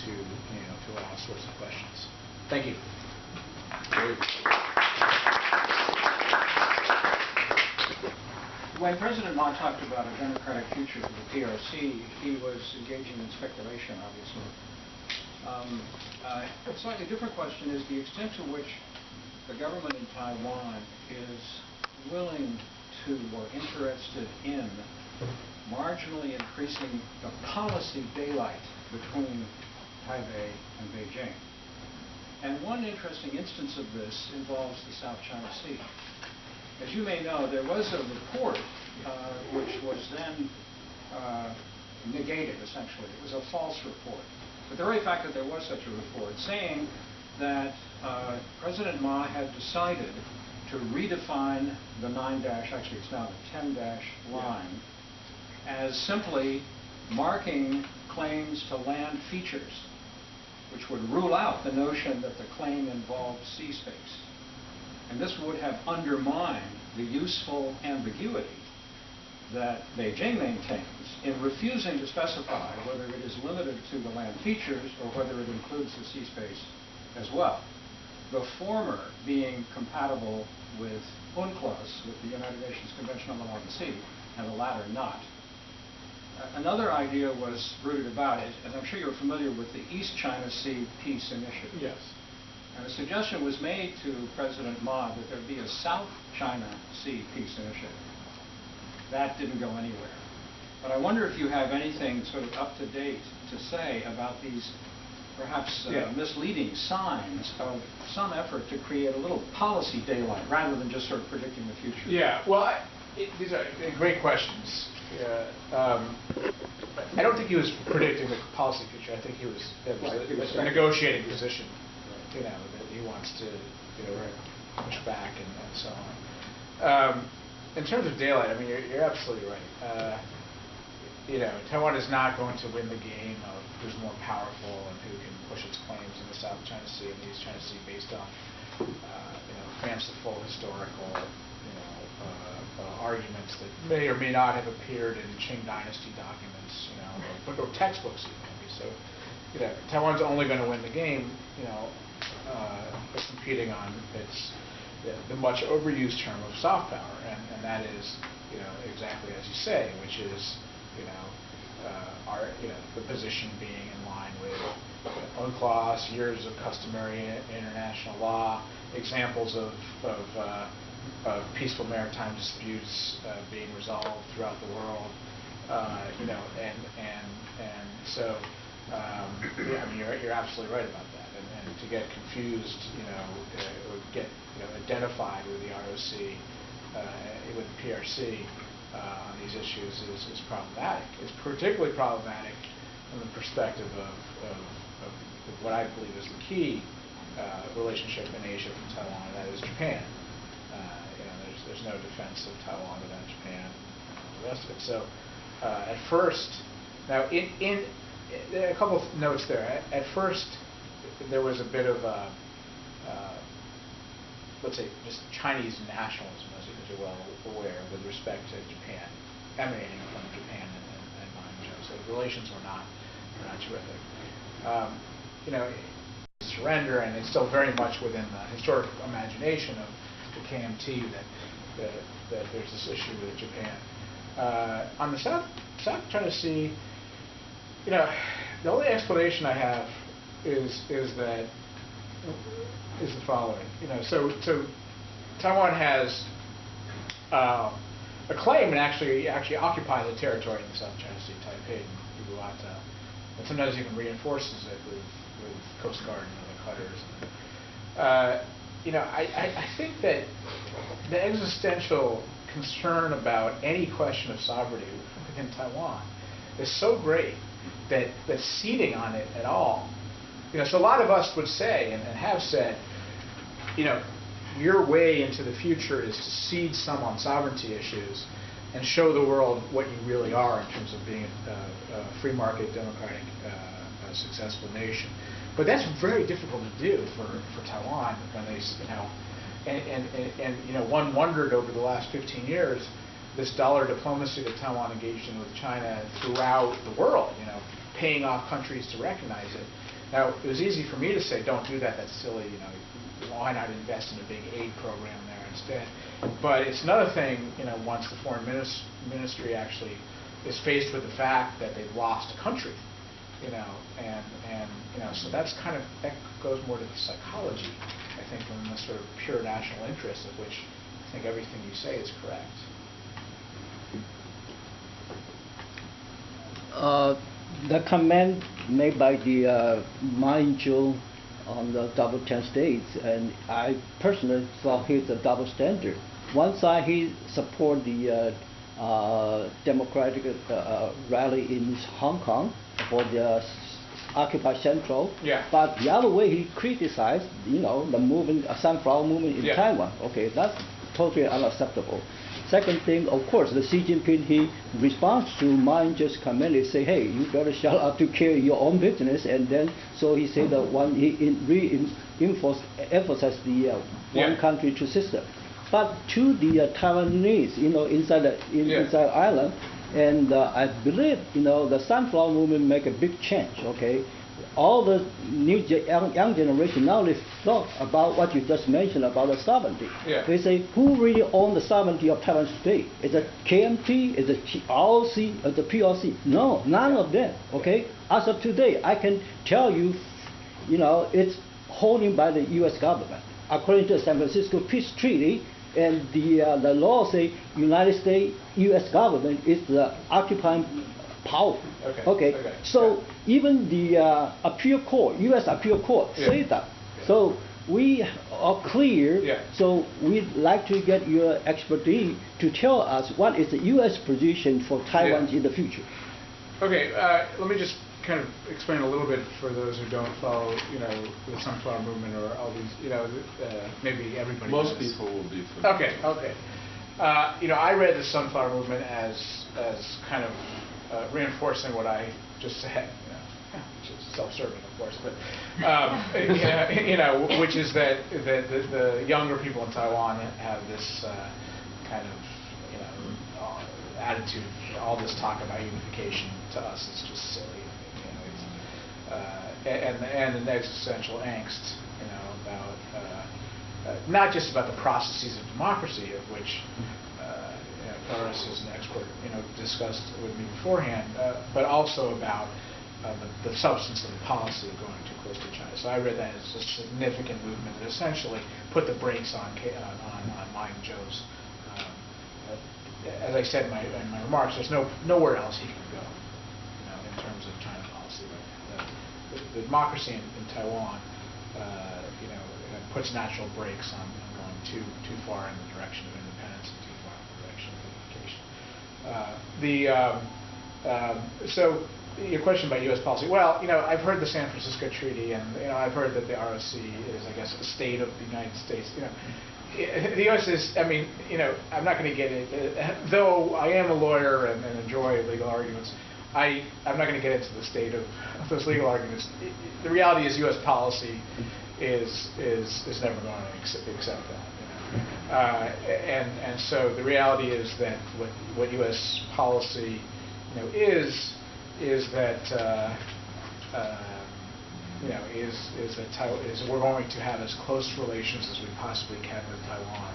to all sorts of questions. Thank you. When President Ma talked about a democratic future for the PRC, he was engaging in speculation, obviously. A slightly different question is the extent to which the government in Taiwan is willing to or interested in marginally increasing the policy daylight between Taipei and Beijing. And one interesting instance of this involves the South China Sea. As you may know, there was a report which was then negated, essentially. It was a false report. But the very fact that there was such a report saying that President Ma had decided to redefine the 9-, actually it's now the 10- line, as simply marking claims to land features, which would rule out the notion that the claim involved sea space. And this would have undermined the useful ambiguity that Beijing maintains in refusing to specify whether it is limited to the land features or whether it includes the sea space as well. The former being compatible with UNCLOS, with the United Nations Convention on the Law of the Sea, and the latter not. Another idea was rooted about it, and I'm sure you're familiar with the East China Sea Peace Initiative. Yes. And a suggestion was made to President Ma that there be a South China Sea Peace Initiative. That didn't go anywhere. But I wonder if you have anything sort of up to date to say about these perhaps misleading signs of some effort to create a little policy daylight rather than just sort of predicting the future. Yeah, well, these are great questions. I don't think he was predicting the policy future. I think he was a negotiating position, that he wants to push back and so on. In terms of daylight, I mean, you're absolutely right. Taiwan is not going to win the game of who's more powerful and who can push its claims in the South China Sea and the East China Sea based on fanciful historical arguments that may or may not have appeared in Qing Dynasty documents, or textbooks even. So, Taiwan's only going to win the game, competing on the much overused term of soft power, and that is, exactly as you say, which is, the position being in line with UNCLOS, years of customary international law, examples of peaceful maritime disputes being resolved throughout the world, and so you're absolutely right about that, and to get confused, or get identified with the ROC, with the PRC on these issues is problematic. It's particularly problematic from the perspective of what I believe is the key relationship in Asia from Taiwan, and that is Japan. There's no defense of Taiwan without Japan and the rest of it. So at first, now there are a couple of notes there. At first, there was a bit of a, let's say, just Chinese nationalism, as you're well aware, with respect to Japan, emanating from Japan and Ma Ying-jeou. So the relations were not terrific. Surrender, and it's still very much within the historic imagination of the KMT that there's this issue with Japan. On the South China Sea, the only explanation I have is the following. So Taiwan has a claim and actually occupies a territory in the South China Sea, Taipei and Uluwatu, and sometimes even reinforces it with Coast Guard and other cutters. I think that the existential concern about any question of sovereignty within Taiwan is so great that ceding on it at all. So a lot of us would say and have said, your way into the future is to cede some on sovereignty issues and show the world what you really are in terms of being a free market, democratic, successful nation. But that's very difficult to do for Taiwan when they, and one wondered over the last 15 years, this dollar diplomacy that Taiwan engaged in with China throughout the world, paying off countries to recognize it. Now, it was easy for me to say, don't do that, that's silly, you know, why not invest in a big aid program there instead? But it's another thing, you know, once the foreign ministry actually is faced with the fact that they've lost a country, you know, and you know, so that's kind of, that goes more to the psychology, I think, than the sort of pure national interest, of which I think everything you say is correct. The comment made by the Ma Ying-jeou on the double 10 states, and I personally thought he's a double standard. One side he support the democratic rally in Hong Kong for the Occupy Central, yeah. But the other way he criticized, you know, the movement, sunflower movement in Taiwan. Okay, that's totally unacceptable. Second thing, of course, the Xi Jingping, he responds to Ma Ying-jeou's comment, he say, hey, you better shut up to carry your own business, and then, so he said that he emphasized the one country, two system. But to the Taiwanese, you know, inside island, and I believe, you know, the sunflower movement make a big change, okay? All the young generation now they talk about what you just mentioned about the sovereignty. Yeah. They say, who really owns the sovereignty of Taiwan state? Is it KMT? Is it ROC? Is it PRC? No, none of them. Okay. As of today, I can tell you, you know, it's holding by the U.S. government according to the San Francisco Peace Treaty. And the law say United States, U.S. government is the occupying power. Okay. So even the appeal court, U.S. appeal court, say that. So we are clear. So we'd like to get your expertise to tell us what is the U.S. position for Taiwan in the future. Okay. Let me just kind of explain a little bit for those who don't follow, you know, the sunflower movement or all these, you know, maybe everybody. Most people will be familiar. Okay. You know, I read the sunflower movement as kind of reinforcing what I just said, you know, which is self-serving, of course, but you know, which is that the younger people in Taiwan have this kind of, you know, attitude. All this talk about unification to us is just silly. And an existential angst, you know, about not just about the processes of democracy, of which PRC as an expert, you know, discussed with me beforehand, but also about the substance of the policy of going too close to China. So I read that as a significant movement that essentially put the brakes on Ma Ying-jeou's. As I said in my remarks, there's nowhere else he can go, you know, in terms of China policy right now. The democracy in Taiwan, you know, puts natural brakes on going too far in the direction of independence and too far in the direction of unification. So your question about U.S. policy. Well, you know, I've heard the San Francisco Treaty, and you know, I've heard that the ROC is, I guess, a state of the United States. You know, the U.S. is. I mean, you know, I'm not going to get into. Though I am a lawyer and enjoy legal arguments, I'm not going to get into the state of those legal arguments. The reality is U.S. policy is never going to accept that. You know? And so the reality is that what U.S. policy, you know, is that you know, is we're going to have as close relations as we possibly can with Taiwan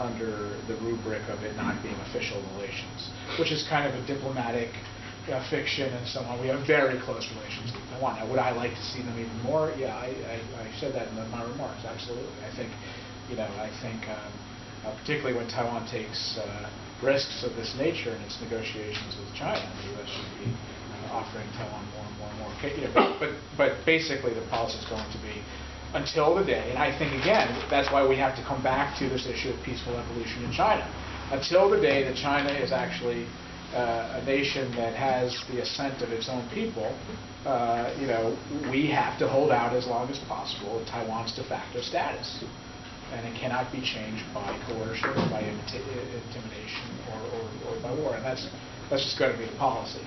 under the rubric of it not being official relations, which is kind of a diplomatic fiction and so on. We have very close relations with Taiwan. Now, would I like to see them even more? Yeah, I said that in my remarks. Absolutely. I think, you know, particularly when Taiwan takes risks of this nature in its negotiations with China, the U.S. should be offering Taiwan more and more and more. You know, but basically, the policy is going to be until the day, and I think again that's why we have to come back to this issue of peaceful evolution in China. Until the day that China is actually a nation that has the assent of its own people, you know, we have to hold out as long as possible Taiwan's de facto status, and it cannot be changed by coercion, by intimidation, or by war. And that's just going to be the policy.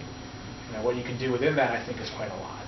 You know, what you can do within that, I think, is quite a lot.